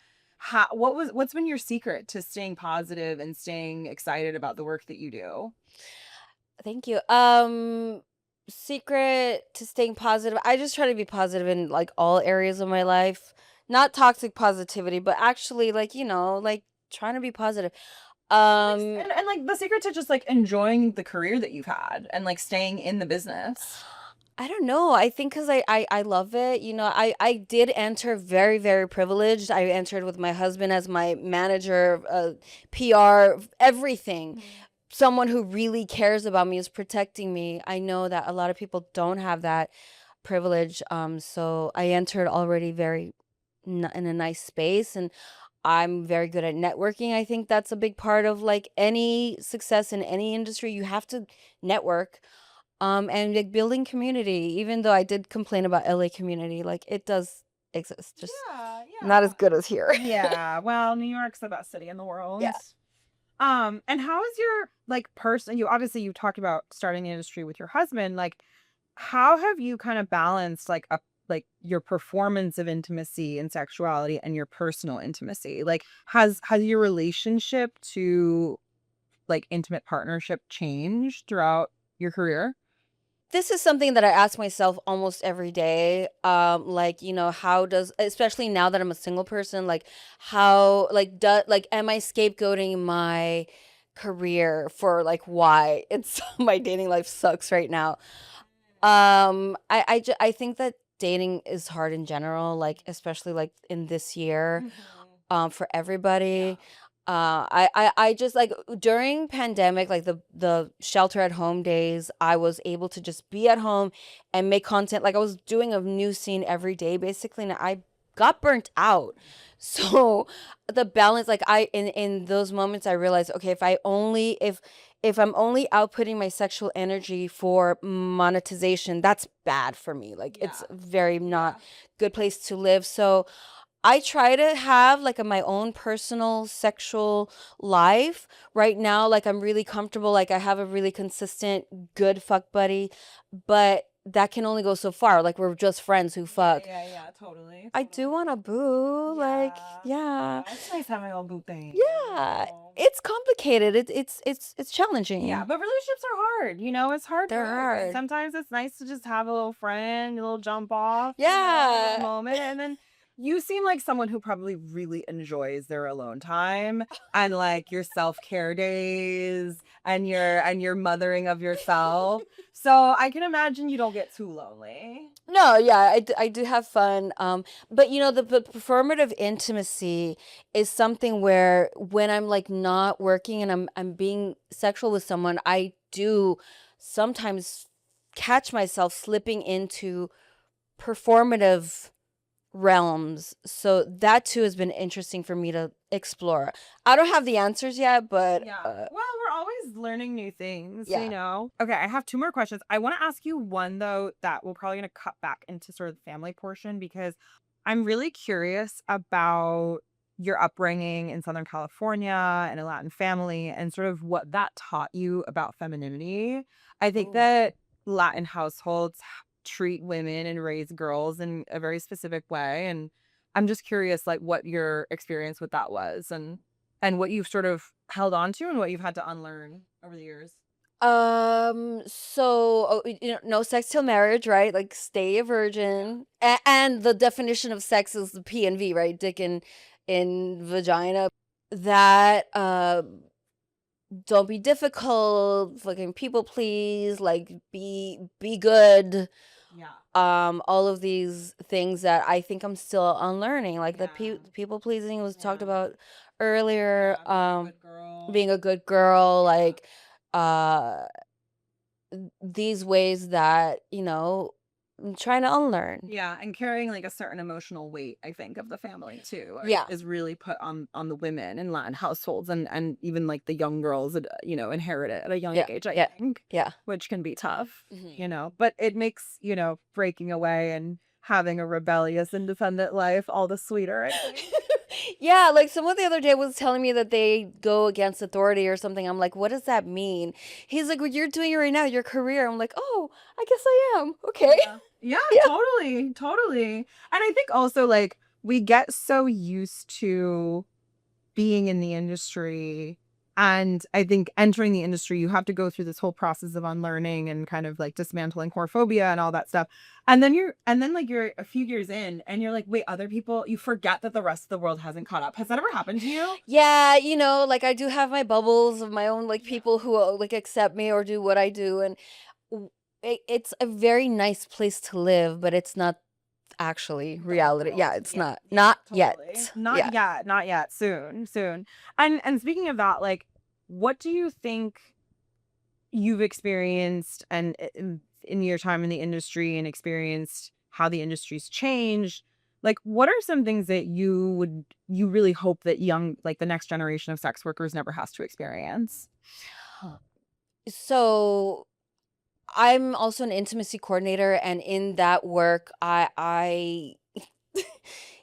what's been your secret to staying positive and staying excited about the work that you do? Thank you. Secret to staying positive. I just try to be positive in like all areas of my life. Not toxic positivity, but actually like, like trying to be positive. Um And like the secret to just like enjoying the career that you've had and like staying in the business. I don't know. I think because I love it. I did enter very, very privileged. I entered with my husband as my manager, PR, everything. Someone who really cares about me is protecting me. I know that a lot of people don't have that privilege. So I entered already very in a nice space, and I'm very good at networking. I think that's a big part of like any success in any industry. You have to network. And like building community, even though I did complain about LA community, like it does exist, just Yeah, not as yeah. good as here. Yeah, well, New York's the best city in the world. Yeah. And how is your like person? You talked about starting the industry with your husband. Like, how have you kind of balanced like your performance of intimacy and sexuality and your personal intimacy? Like, has your relationship to like intimate partnership changed throughout your career? This is something that I ask myself almost every day. Like, how does, especially now that I'm a single person, like how, like, am I scapegoating my career for like why it's my dating life sucks right now? I think that dating is hard in general, like especially like in this year, for everybody. I just like during pandemic, like the shelter at home days, I was able to just be at home and make content. Like I was doing a new scene every day, basically, and I got burnt out. So the balance, like in those moments, I realized, okay, if I'm only outputting my sexual energy for monetization, that's bad for me. Like it's very not good place to live. So I try to have like my own personal sexual life right now. Like I'm really comfortable. Like I have a really consistent, good fuck buddy, but that can only go so far. Like we're just friends who fuck. Yeah, totally. I do want a boo. Like, yeah, It's nice having a boo thing. yeah. It's complicated. It's challenging. Yeah, but relationships are hard. It's hard They're work. And hard. sometimes it's nice to just have a little friend, a little jump off, Yeah. moment. And then you seem like someone who probably really enjoys their alone time and like your self-care days and your mothering of yourself. So I can imagine you don't get too lonely. No, yeah, I do have fun. But the performative intimacy is something where when I'm like not working and I'm being sexual with someone, I do sometimes catch myself slipping into performative realms. So that too has been interesting for me to explore. I don't have the answers yet, but Well, we're always learning new things, yeah. Okay, I have two more questions. I want to ask you one though that we're probably going to cut back into sort of the family portion because I'm really curious about your upbringing in Southern California and a Latin family and sort of what that taught you about femininity. I think Ooh. that Latin households treat women and raise girls in a very specific way, and I'm just curious like what your experience with that was and what you've sort of held on to and what you've had to unlearn over the years. So, no sex till marriage, right? Like, stay a virgin. And the definition of sex is the P and V, right? Dick in vagina. That, don't be difficult, fucking people please, like, be good. Yeah. All of these things that I think I'm still unlearning, like the Yeah. people pleasing was talked Yeah. about earlier. Being a good girl. Being a good girl, Yeah. like, uh these ways that, I'm trying to unlearn. Yeah, and carrying like a certain emotional weight, I think, of the family too, Yeah. is really put on the women in Latin households and even like the young girls that inherit it at a young Yeah. age, I Yeah. think, Yeah. which can be tough, Mhm. but it makes breaking away and having a rebellious, independent life all the sweeter, I think. Yeah, like someone the other day was telling me that they go against authority or something. I'm like, what does that mean? He's like, well, you're doing it right now, your career. I'm like, oh, I guess I am. Okay. Yeah. Yeah, Yeah. totally, totally. And I think also like we get so used to being in the industry. And I think entering the industry, you have to go through this whole process of unlearning and kind of like dismantling homophobia and all that stuff. And then like you're a few years in and you're like, wait, other people, you forget that the rest of the world hasn't caught up. Has that ever happened to you? Yeah, like I do have my bubbles of my own, like people who like accept me or do what I do. And it's a very nice place to live, but it's not actually The whole reality. world. Yeah, it's Yeah, not. yeah, Not totally. yet. Not Yeah. yet, not yet. Soon, soon. And speaking of that, like, what do you think you've experienced and in your time in the industry and experienced how the industry's changed? Like, what are some things that you really hope that young, like the next generation of sex workers never has to experience? So I'm also an intimacy coordinator, and in that work, I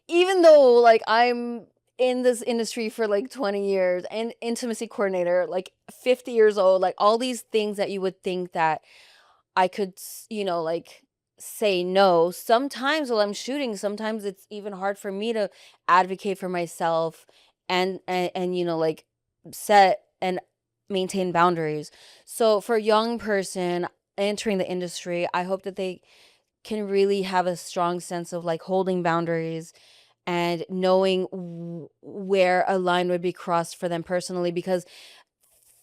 even though like I'm in this industry for like 20 years and intimacy coordinator, like 50 years old, like all these things that you would think that I could, like say no. Sometimes while I'm shooting, sometimes it's even hard for me to advocate for myself and like set and maintain boundaries. So for a young person entering the industry, I hope that they can really have a strong sense of like holding boundaries and knowing where a line would be crossed for them personally, because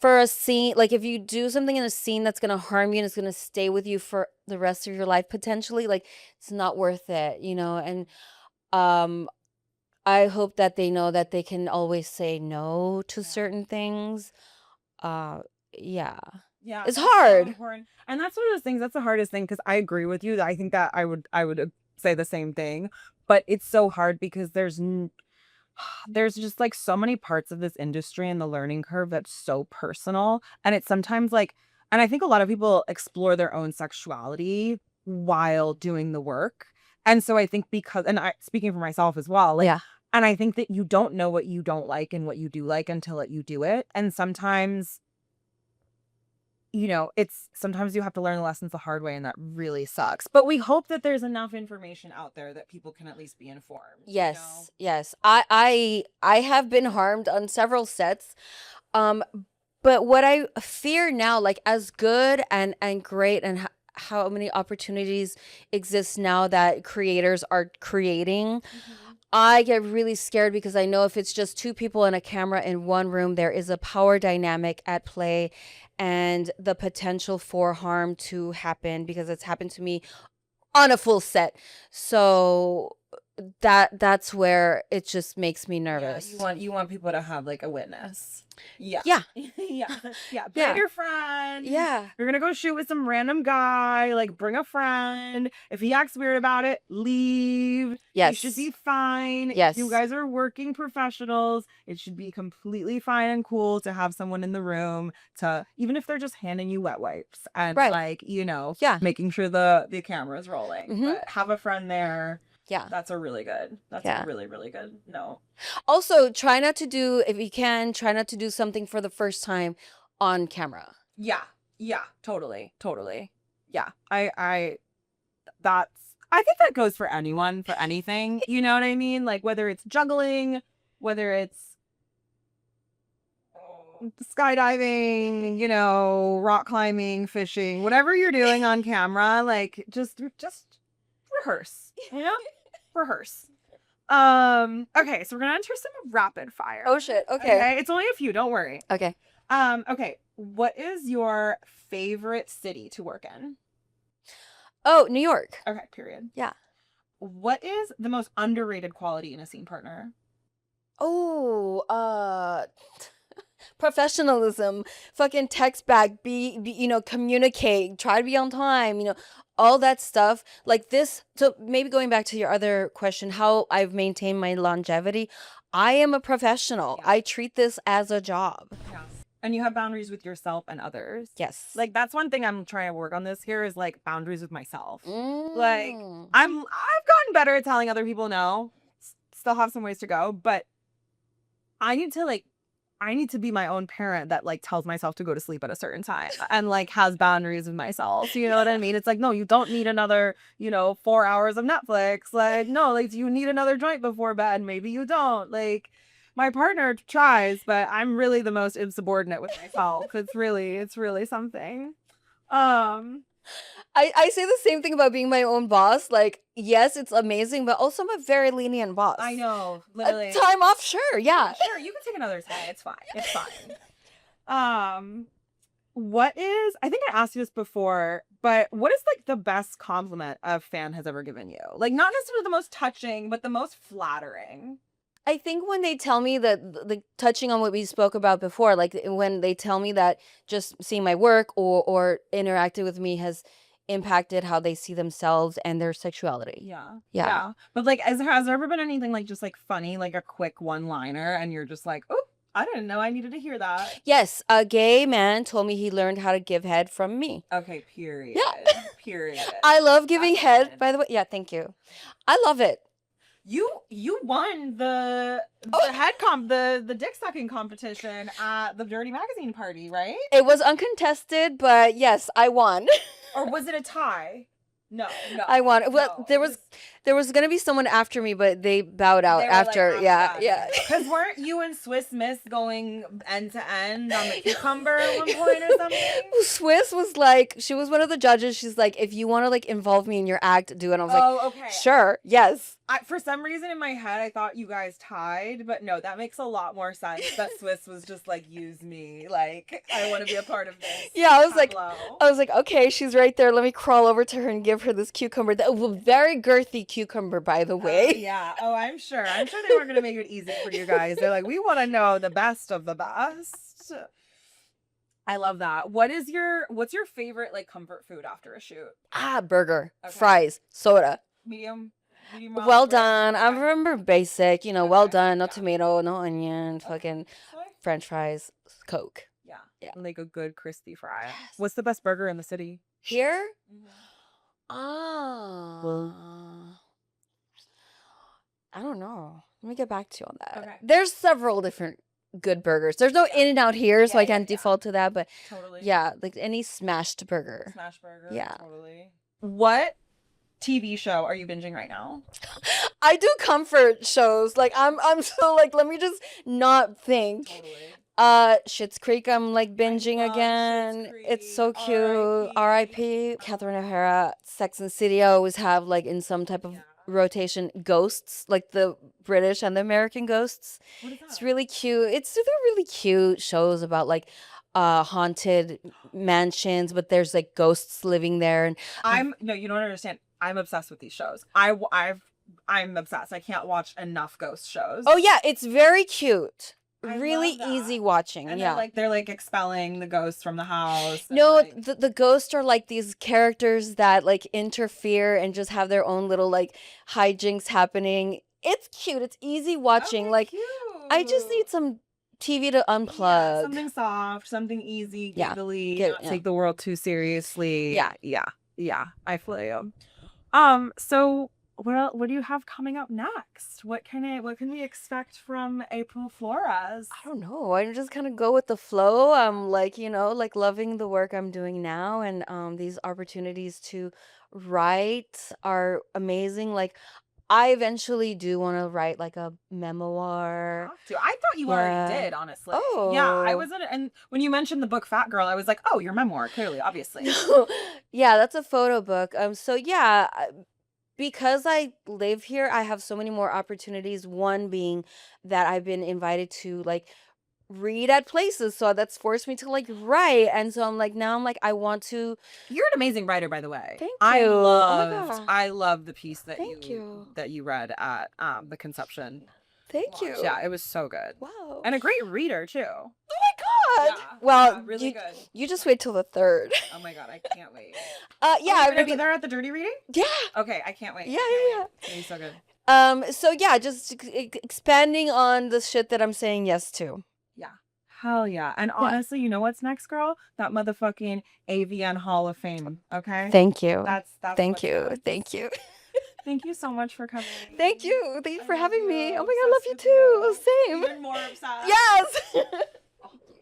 for a scene, like if you do something in a scene that's gonna harm you and it's gonna stay with you for the rest of your life potentially, like it's not worth it. And um I hope that they know that they can always say no to Yeah. certain things. Uh yeah. Yeah, It's that's so hard. important. And that's one of those things, that's the hardest thing because I agree with you. I think that I would say the same thing, but it's so hard because there's just like so many parts of this industry and the learning curve that's so personal. And it's sometimes like, and I think a lot of people explore their own sexuality while doing the work. And so I think because, and I speaking for myself as well, like, Yeah. and I think that you don't know what you don't like and what you do like until you do it. And sometimes, it's sometimes you have to learn the lessons the hard way, and that really sucks. But we hope that there's enough information out there that people can at least be informed. Yes, yes. I have been harmed on several sets. Um but what I fear now, like as good and great and how many opportunities exist now that creators are creating, Mhm. I get really scared because I know if it's just two people and a camera in one room, there is a power dynamic at play and the potential for harm to happen, because it's happened to me on a full set. So that's where it just makes me Yeah, nervous. you want people to have like a witness. Yeah. Yeah. Yeah. Yeah. Bring Yeah. your friend. Yeah. You're gonna go shoot with some random guy. Like, bring a friend. If he acts weird about it, leave. He should Yes. be fine. Yes. You guys are working professionals. It should be completely fine and cool to have someone in the room to, even if they're just handing you wet wipes and Right. like, Yeah. making sure the camera's rolling. Mhm. But have a friend there. Yeah. That's a really good. That's Yeah. a really, really good. No. Also, try not to do, if you can, try not to do something for the first time on camera. Yeah. Yeah. Totally. Totally. Yeah. That's, I think that goes for anyone, for anything. You know what I mean? Like, whether it's juggling, whether it's skydiving, rock climbing, fishing, whatever you're doing on camera, like, just rehearse, rehearse. Okay, so we're gonna enter some rapid fire. Oh shit. Okay. It's only a few, don't worry. Okay. Okay. What is your favorite city to work in? Oh, New York. Okay, period. Yeah. What is the most underrated quality in a scene partner? Oh, professionalism. Fucking text back, communicate, try to be on time, all that stuff. Like this. So maybe going back to your other question, how I've maintained my longevity. I am a professional. Yeah. I treat this as a job. Yes. And you have boundaries with yourself and others. Yes. Like, that's one thing I'm trying to work on this here is like boundaries with myself. Like, Mm. I've gotten better at telling other people no. Still have some ways to go, but I need to be my own parent that like tells myself to go to sleep at a certain time and like has boundaries with myself. You know what I mean? It's like, no, you don't need another, 4 hours of Netflix. Like, no, like, do you need another joint before bed? Maybe you don't. Like, my partner tries, but I'm really the most insubordinate with myself. It's really something. Um, I say the same thing about being my own boss. Like, yes, it's amazing, but also I'm a very lenient boss. I know, A literally. time off, sure, yeah. Sure, you can take another day. It's fine. It's fine. What is, I think I asked you this before, but what is like the best compliment a fan has ever given you? Like not necessarily the most touching, but the most flattering. I think when they tell me that, like touching on what we spoke about before, like when they tell me that just seeing my work or interacting with me has impacted how they see themselves and their sexuality. Yeah. Yeah. Yeah. But like has there ever been anything like just like funny, like a quick one-liner and you're just like, oh, I didn't know I needed to hear that. Yes, a gay man told me he learned how to give head from me. Okay, period. Yeah. Period. I love giving That's head, good. by the way. Yeah, thank you. I love it. You won the the dick sucking competition at the Dirty Magazine party, right? It was uncontested, but yes, I won. Or was it a tie? No. I won. Well, no, there was gonna be someone after me, but they bowed out they were like, after. "I'm Yeah, done." yeah. Because weren't you and Swiss Miss going end to end on the cucumber at one point or something? Swiss was like, she was one of the judges. She's like, if you want to like involve me in your act, do it. And I was like, Okay. sure, yes. For some reason in my head, I thought you guys tied, but no, that makes a lot more sense. That Swiss was just like, use me, like I want to be a part of this. Yeah, I was tableau. like, okay, she's right there. Let me crawl over to her and give her this cucumber. That was a very girthy cucumber, by the way. Yeah. Oh, I'm sure. I'm sure they weren't gonna make it easy for you guys. They're like, we want to know the best of the best. I love that. What's your favorite like comfort food after a shoot? Burger, Okay. fries, soda. Medium Well rare? done. I Okay. remember basic, well Okay, done. No yeah. tomato, no onion, fucking Soy? French fries, Coke. Yeah. Yeah. Like a good crispy fry. Yes. What's the best burger in the city? Here? Mm-hmm. I don't know. Let me get back to you on that. Okay. There's several different good burgers. There's no In-N-Out here, so Yeah, I can't yeah. default to that. But Totally. yeah, like any smashed burger. Smash burger. Yeah. Totally. What TV show are you binging right now? I do comfort shows. Like I'm so like let me just not think. Totally. Schitt's Creek. I'm like binging love again. Schitt's It's so Creek. cute. R.I.P. Catherine O'Hara. Sex and City. I always have like in some type of Yeah. rotation ghosts, like the British and the American ghosts. What is that? It's really cute. They're really cute shows about like haunted mansions, but there's like ghosts living there. And No, you don't understand. I'm obsessed with these shows. I'm obsessed. I can't watch enough ghost shows. oh yeah, it's very cute. I Really love that. easy watching. And Yeah. they're like expelling the ghosts from the house. and, No, like- the ghosts are like these characters that like interfere and just have their own little like hijinks happening. It's cute. It's easy watching. Okay, Like cute. I just need some TV to unplug. Yeah, something soft, something easy, Yeah, giggly, get- not yeah. take the world too seriously. Yeah. Yeah. I feel you. So what do you have coming up next? What can we expect from April Flores? I don't know. I just kind of go with the flow. I'm like, like loving the work I'm doing now, and these opportunities to write are amazing. Like I eventually do want to write like a memoir. I thought you already Yeah. did, honestly. Yeah, I Oh. wasn't. And when you mentioned the book Fat Girl, I was like, oh, your memoir, clearly, obviously. Yeah, that's a photo book. So yeah, because I live here, I have so many more opportunities. One being that I've been invited to like read at places, so that's forced me to like write. And so now I'm like I want to. You're an amazing writer, by the way. Thank I you. Oh my loved God. I loved the piece that Thank you. you read at the conception. Thank you. launch. Yeah, it was so good. Wow. And a great reader too. Oh my God. Yeah, Well, yeah, really good. You just wait till the 3rd. Oh my God, I can't wait. Yeah, You're I'm gonna gonna be there at the dirty reading? Yeah. Okay, I can't wait. Yeah, I yeah, can't wait. It's gonna be so good. So yeah, just expanding on the shit that I'm saying yes to. Yeah. Hell yeah. And honestly, you know what's next, girl? That motherfucking AVN Hall of Fame. Okay? Thank you. That's Thank what's you. next. Thank you. Thank you so much for coming. Thank you. Thank you for having me. Oh my God, I love Obsessed you with too. you. Same. Even more obsessed. Yes.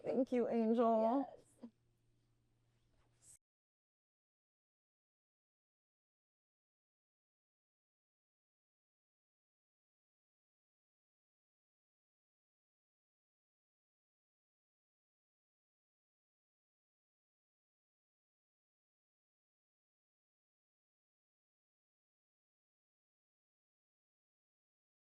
Thank you, Angel.